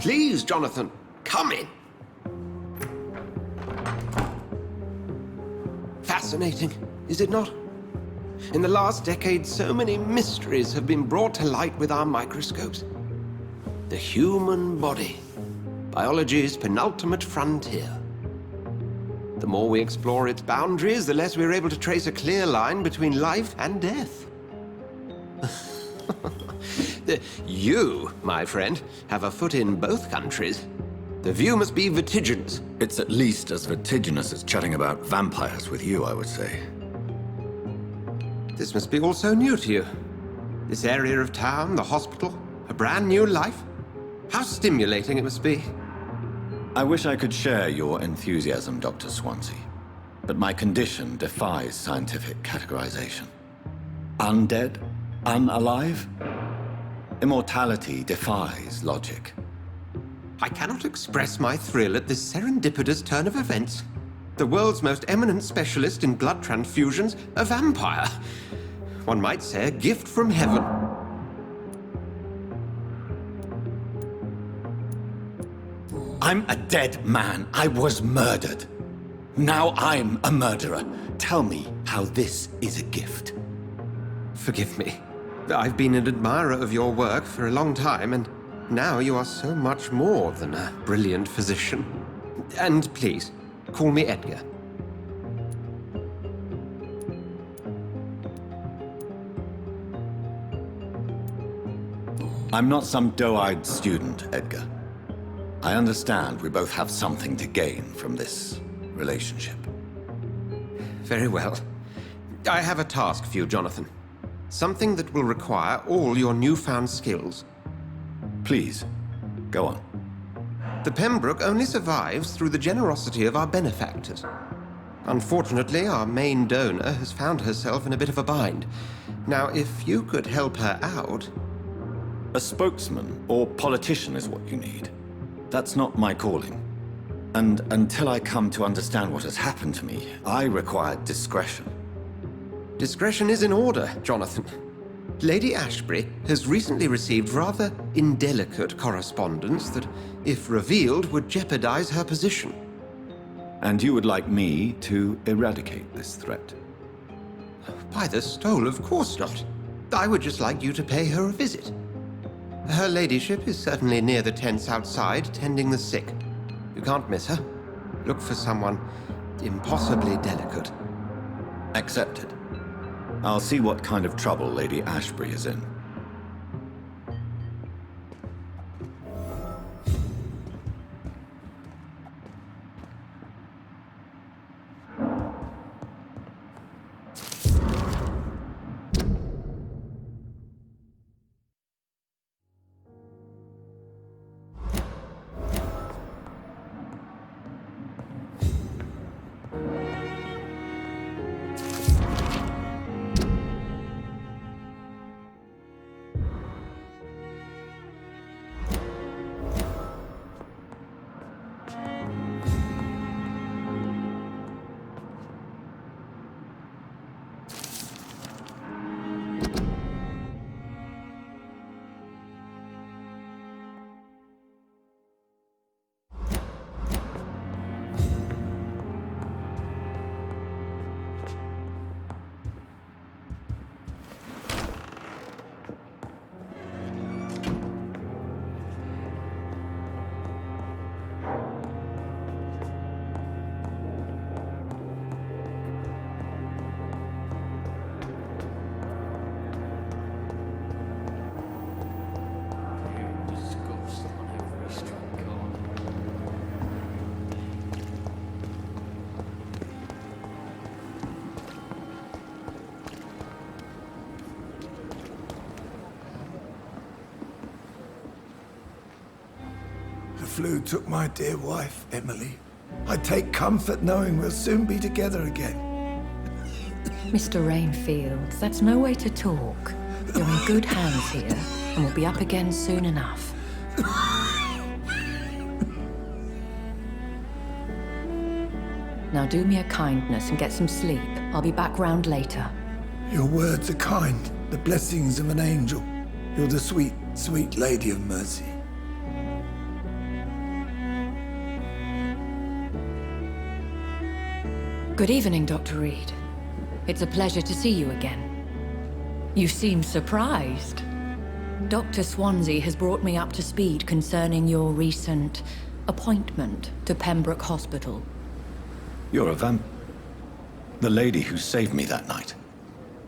Please, Jonathan, come in. Fascinating, is it not? In the last decade, so many mysteries have been brought to light with our microscopes. The human body, biology's penultimate frontier. The more we explore its boundaries, the less we're able to trace a clear line between life and death. You, my friend, have a foot in both countries. The view must be vertiginous. It's at least as vertiginous as chatting about vampires with you, I would say. This must be all so new to you. This area of town, the hospital, a brand new life. How stimulating it must be. I wish I could share your enthusiasm, Dr. Swansea, but my condition defies scientific categorization. Undead? Unalive? Immortality defies logic. I cannot express my thrill at this serendipitous turn of events. The world's most eminent specialist in blood transfusions, a vampire. One might say a gift from heaven. I'm a dead man. I was murdered. Now I'm a murderer. Tell me how this is a gift. Forgive me. I've been an admirer of your work for a long time, and now you are so much more than a brilliant physician. And please, call me Edgar. I'm not some doe-eyed student, Edgar. I understand we both have something to gain from this relationship. Very well. I have a task for you, Jonathan. Something that will require all your newfound skills. Please, go on. The Pembroke only survives through the generosity of our benefactors. Unfortunately, our main donor has found herself in a bit of a bind. Now, if you could help her out... A spokesman or politician is what you need. That's not my calling. And until I come to understand what has happened to me, I require discretion. Discretion is in order, Jonathan. Lady Ashbury has recently received rather indelicate correspondence that, if revealed, would jeopardize her position. And you would like me to eradicate this threat? By the stole, of course not. I would just like you to pay her a visit. Her ladyship is certainly near the tents outside, tending the sick. You can't miss her. Look for someone impossibly delicate. Accepted. I'll see what kind of trouble Lady Ashbury is in. The flu took my dear wife, Emily. I take comfort knowing we'll soon be together again. Mr. Rainfield, that's no way to talk. You're in good hands here, and we'll be up again soon enough. Now do me a kindness and get some sleep. I'll be back round later. Your words are kind, the blessings of an angel. You're the sweet, sweet Lady of Mercy. Good evening, Dr. Reed. It's a pleasure to see you again. You seem surprised. Dr. Swansea has brought me up to speed concerning your recent appointment to Pembroke Hospital. You're a the lady who saved me that night,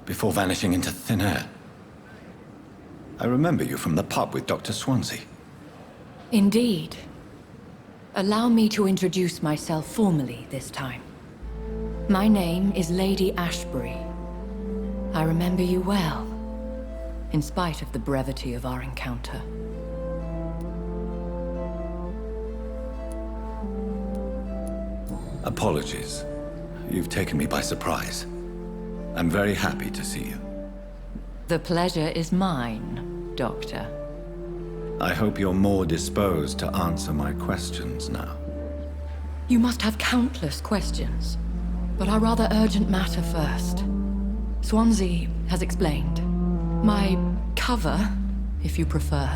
before vanishing into thin air. I remember you from the pub with Dr. Swansea. Indeed. Allow me to introduce myself formally this time. My name is Lady Ashbury. I remember you well, in spite of the brevity of our encounter. Apologies. You've taken me by surprise. I'm very happy to see you. The pleasure is mine, Doctor. I hope you're more disposed to answer my questions now. You must have countless questions, but our rather urgent matter first. Swansea has explained. My cover, if you prefer,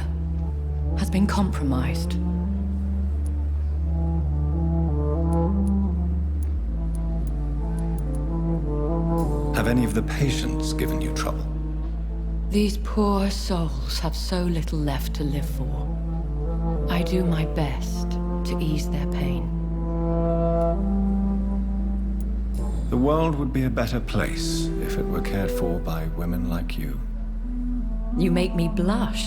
has been compromised. Have any of the patients given you trouble? These poor souls have so little left to live for. I do my best to ease their pain. The world would be a better place if it were cared for by women like you. You make me blush.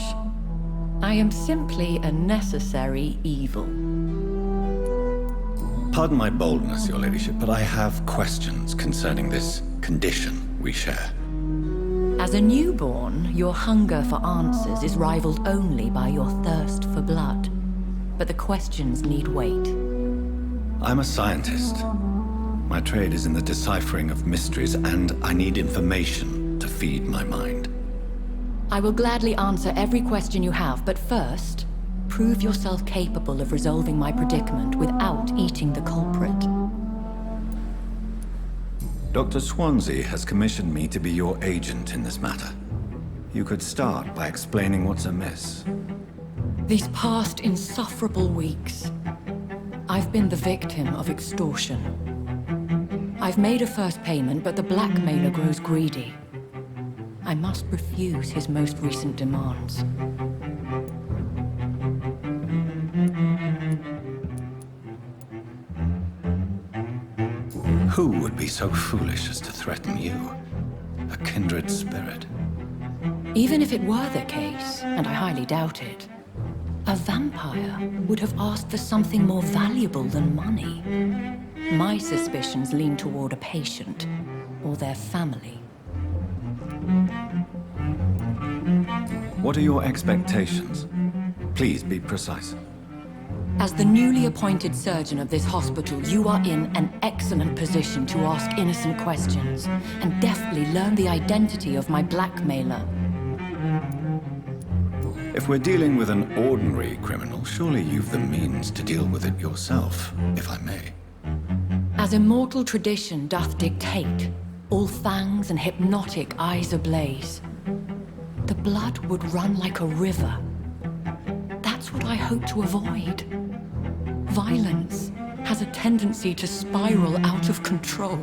I am simply a necessary evil. Pardon my boldness, Your Ladyship, but I have questions concerning this condition we share. As a newborn, your hunger for answers is rivaled only by your thirst for blood. But the questions need weight. I'm a scientist. My trade is in the deciphering of mysteries, and I need information to feed my mind. I will gladly answer every question you have, but first, prove yourself capable of resolving my predicament without eating the culprit. Dr. Swansea has commissioned me to be your agent in this matter. You could start by explaining what's amiss. These past insufferable weeks, I've been the victim of extortion. I've made a first payment, but the blackmailer grows greedy. I must refuse his most recent demands. Who would be so foolish as to threaten you? A kindred spirit. Even if it were the case, and I highly doubt it, a vampire would have asked for something more valuable than money. My suspicions lean toward a patient, or their family. What are your expectations? Please be precise. As the newly appointed surgeon of this hospital, you are in an excellent position to ask innocent questions and deftly learn the identity of my blackmailer. If we're dealing with an ordinary criminal, surely you've the means to deal with it yourself, if I may. As immortal tradition doth dictate, all fangs and hypnotic eyes ablaze, the blood would run like a river. That's what I hope to avoid. Violence has a tendency to spiral out of control.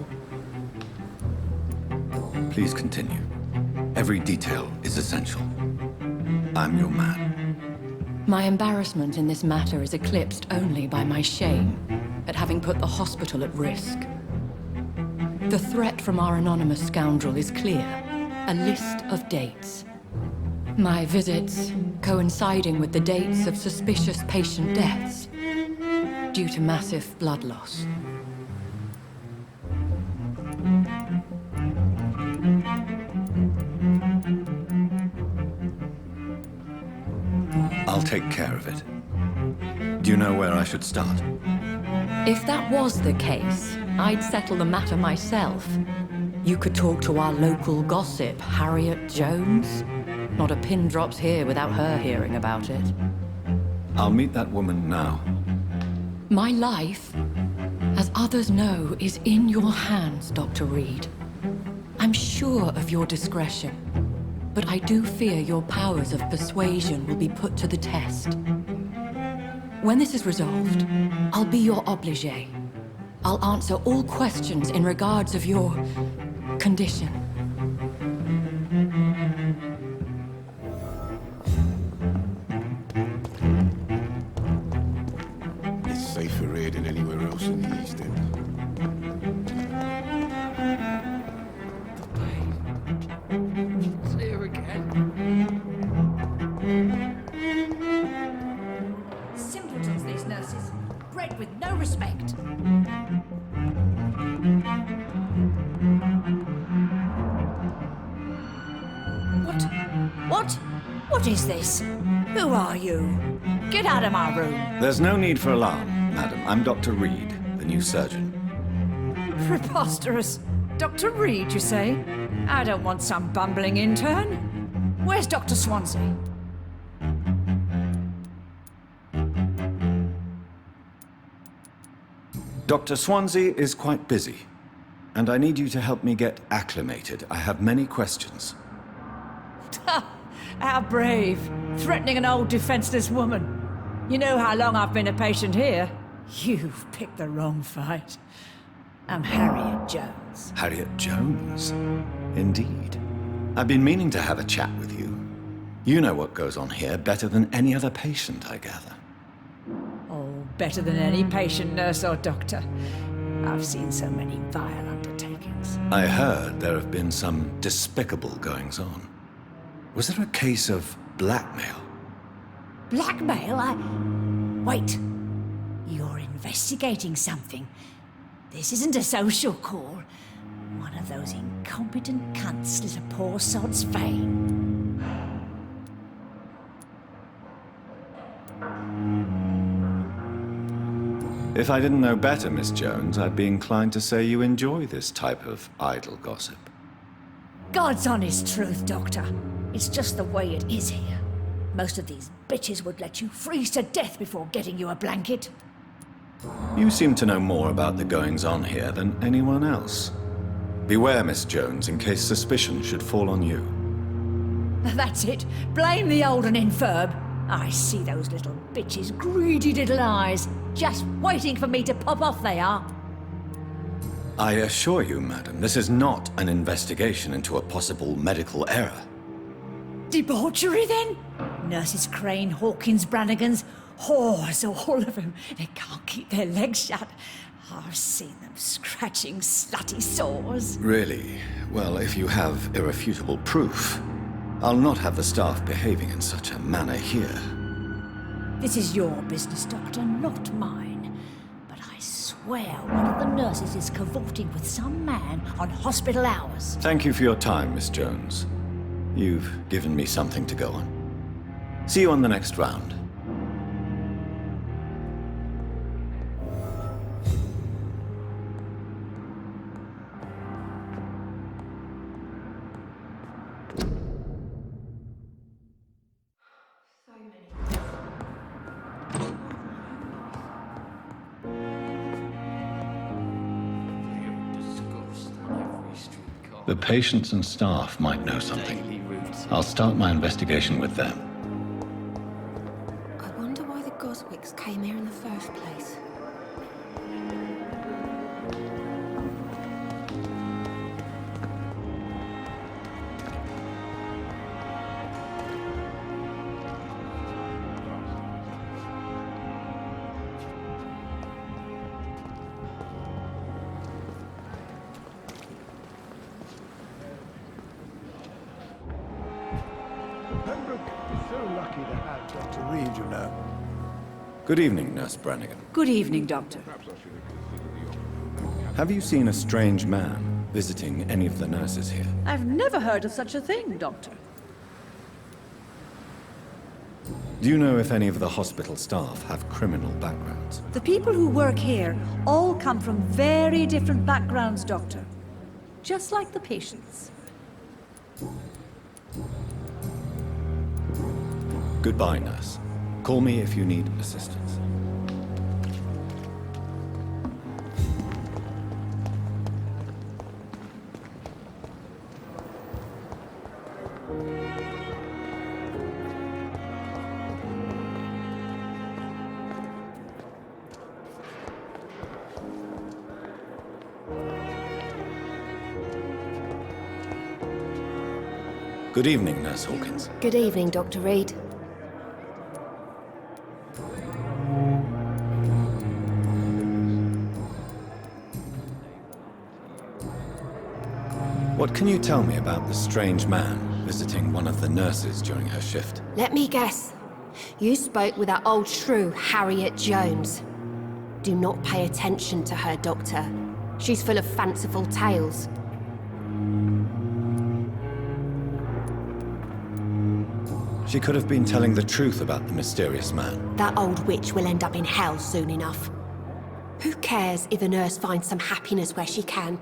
Please continue. Every detail is essential. I'm your man. My embarrassment in this matter is eclipsed only by my shame at having put the hospital at risk. The threat from our anonymous scoundrel is clear. A list of dates. My visits coinciding with the dates of suspicious patient deaths due to massive blood loss. I'll take care of it. Do you know where I should start? If that was the case, I'd settle the matter myself. You could talk to our local gossip, Harriet Jones. Not a pin drops here without her hearing about it. I'll meet that woman now. My life, as others know, is in your hands, Dr. Reed. I'm sure of your discretion, but I do fear your powers of persuasion will be put to the test. When this is resolved, I'll be your obligé. I'll answer all questions in regards of your condition. It's safer here than anywhere else in the East End. It's here again. Simpletons, these nurses. Bred with no respect. What is this? Who are you? Get out of my room. There's no need for alarm, madam. I'm Dr. Reed, the new surgeon. Preposterous. Dr. Reed, you say? I don't want some bumbling intern. Where's Dr. Swansea? Dr. Swansea is quite busy, and I need you to help me get acclimated. I have many questions. How brave. Threatening an old defenseless woman. You know how long I've been a patient here? You've picked the wrong fight. I'm Harriet Jones. Harriet Jones? Indeed. I've been meaning to have a chat with you. You know what goes on here better than any other patient, I gather. Oh, better than any patient, nurse or doctor. I've seen so many vile undertakings. I heard there have been some despicable goings-on. Was there a case of blackmail? Blackmail? Wait. You're investigating something. This isn't a social call. One of those incompetent cunts slit a poor sod's vein. If I didn't know better, Miss Jones, I'd be inclined to say you enjoy this type of idle gossip. God's honest truth, Doctor. It's just the way it is here. Most of these bitches would let you freeze to death before getting you a blanket. You seem to know more about the goings-on here than anyone else. Beware, Miss Jones, in case suspicion should fall on you. That's it. Blame the old and infirm. I see those little bitches' greedy little eyes. Just waiting for me to pop off, they are. I assure you, madam, this is not an investigation into a possible medical error. Debauchery, then? Nurses Crane, Hawkins, Brannigans, whores, all of them. They can't keep their legs shut. I've seen them scratching slutty sores. Really? Well, if you have irrefutable proof, I'll not have the staff behaving in such a manner here. This is your business, Doctor, not mine. But I swear one of the nurses is cavorting with some man on hospital hours. Thank you for your time, Miss Jones. You've given me something to go on. See you on the next round. The patients and staff might know something. I'll start my investigation with them. I wonder why the Goswicks came here in the first place. Pembroke is so lucky to have Dr. Reed, you know. Good evening, Nurse Brannigan. Good evening, Doctor. Have you seen a strange man visiting any of the nurses here? I've never heard of such a thing, Doctor. Do you know if any of the hospital staff have criminal backgrounds? The people who work here all come from very different backgrounds, Doctor. Just like the patients. Goodbye, nurse. Call me if you need assistance. Good evening, Nurse Hawkins. Good evening, Dr. Reed. What can you tell me about the strange man visiting one of the nurses during her shift? Let me guess. You spoke with that old shrew, Harriet Jones. Do not pay attention to her, Doctor. She's full of fanciful tales. She could have been telling the truth about the mysterious man. That old witch will end up in hell soon enough. Who cares if a nurse finds some happiness where she can?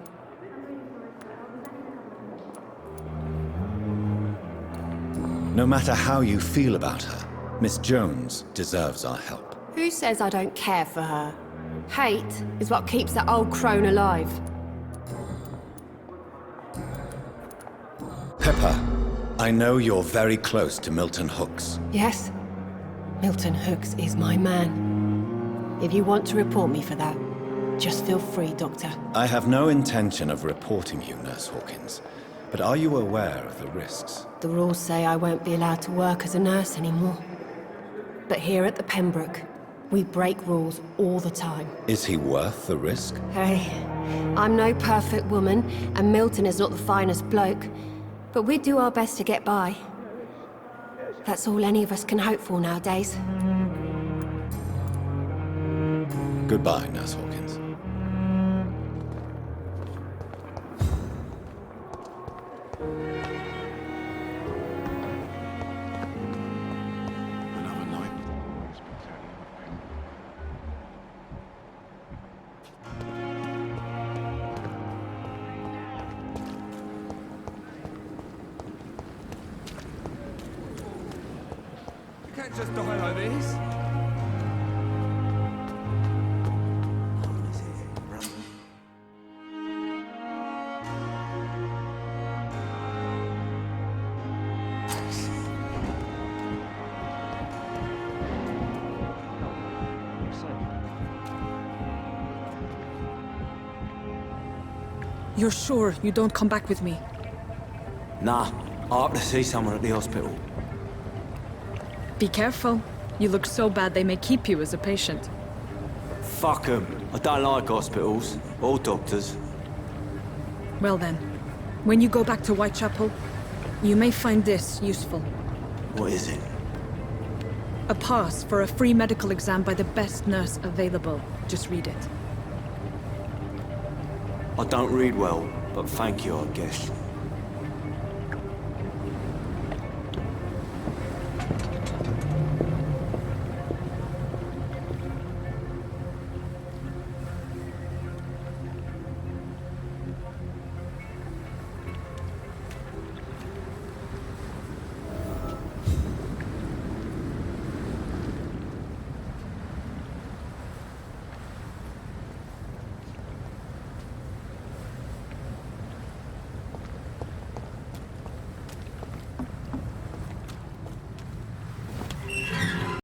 No matter how you feel about her, Miss Jones deserves our help. Who says I don't care for her? Hate is what keeps that old crone alive. Pepper, I know you're very close to Milton Hooks. Yes? Milton Hooks is my man. If you want to report me for that, just feel free, Doctor. I have no intention of reporting you, Nurse Hawkins. But are you aware of the risks? The rules say I won't be allowed to work as a nurse anymore. But here at the Pembroke, we break rules all the time. Is he worth the risk? Hey, I'm no perfect woman, and Milton is not the finest bloke. But we do our best to get by. That's all any of us can hope for nowadays. Goodbye, Nurse Hawkins. Another night. You can't just die like this. You're sure you don't come back with me? Nah, I have to see someone at the hospital. Be careful. You look so bad they may keep you as a patient. Fuck 'em. I don't like hospitals, or doctors. Well then, when you go back to Whitechapel, you may find this useful. What is it? A pass for a free medical exam by the best nurse available. Just read it. I don't read well, but thank you, I guess.